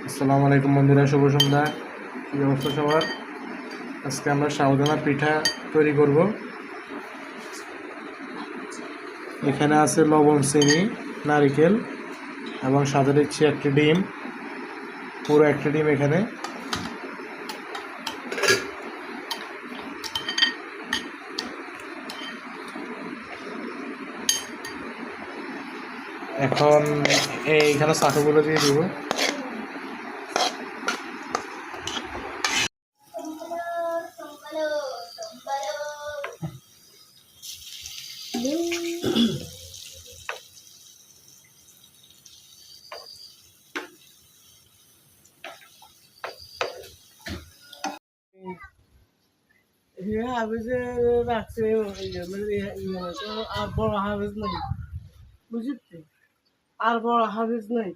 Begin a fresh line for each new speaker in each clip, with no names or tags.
আসসালামু আলাইকুম বন্ধুরা, শুভ সন্ধ্যা। কী অবস্থা সবার? আজকে আমরা সাবুদানা পিঠা তৈরি করব। এখানে আছে লবণ, চিনি, নারকেল এবং সাথে দিচ্ছি একটি ডিম, পুরো একটা ডিম এখানে। এখন এইখানে চাটুগুলো দিয়ে দিব।
হাফিজে রাখছে মানে আর বড় হাফিজ নাই, বুঝলি? আর বড় হাফিজ নাই।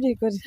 ঠিক করে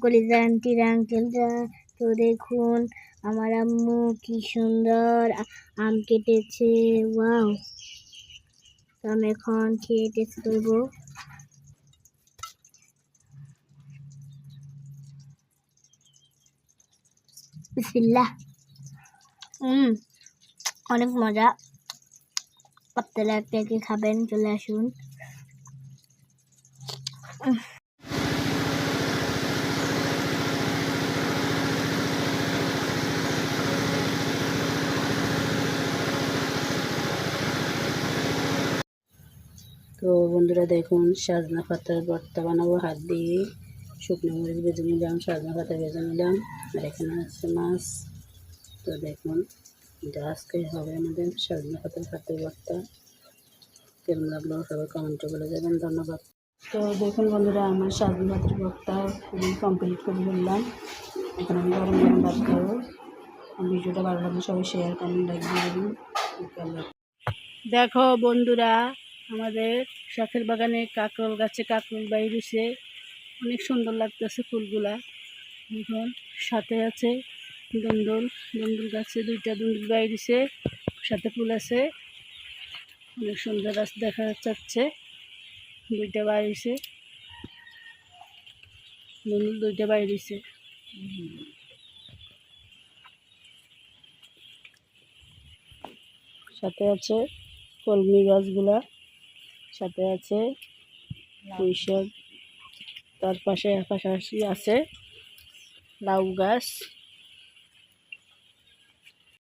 কলিজা আন্টির আঙ্কেলরা। তো দেখুন আমার আম্মু কি সুন্দর আম কেটেছে, ওয়াও। তো আমি এখন খেয়ে টেস্ট করবো। বিসমিল্লাহ। অনেক মজা। আপনারা একটা কি খাবেন, চলে আসুন।
তো বন্ধুরা দেখুন, সাজনা পাতার ভর্তা বানাবো হাত দিয়ে। শুকনো মরিচ ভেজে নিলাম, সাজনা পাতা ভেজে নিলাম, আর এখানে আছে মাছ। তো দেখুন, এটা আজকে হবে আমাদের সাজনা পাতার ভর্তা। কেমন লাগলো সবাই কমেন্টে বলে যাবেন, ধন্যবাদ। তো দেখুন বন্ধুরা, আমার সাজনা পাতার ভর্তা খুবই কমপ্লিট করে ফেললাম। এখন আমি গরম গরম ভাত খাবো। ভিডিওটা ভালো লাগলে সবাই শেয়ার করেন, লাইক দিয়ে দেবেন। দেখো বন্ধুরা, আমাদের শখের বাগানে কাঁকরোল গাছে কাঁকরোল বাইরেছে, অনেক সুন্দর লাগতেছে ফুলগুলা। এখন সাথে আছে দুন্দুল, দুন্দুল গাছে দুইটা দুন্দুল বাইরেছে, সাথে ফুল আছে, অনেক সুন্দর দেখা যাচ্ছে। দুইটা বাইরেছে, দুন্দুল দুইটা বাইরেছে। সাথে আছে কলমি গাছগুলা, সাথে আছে পুঁই শাক, তার পাশে পাশাপাশি আছে লাউ গাছ।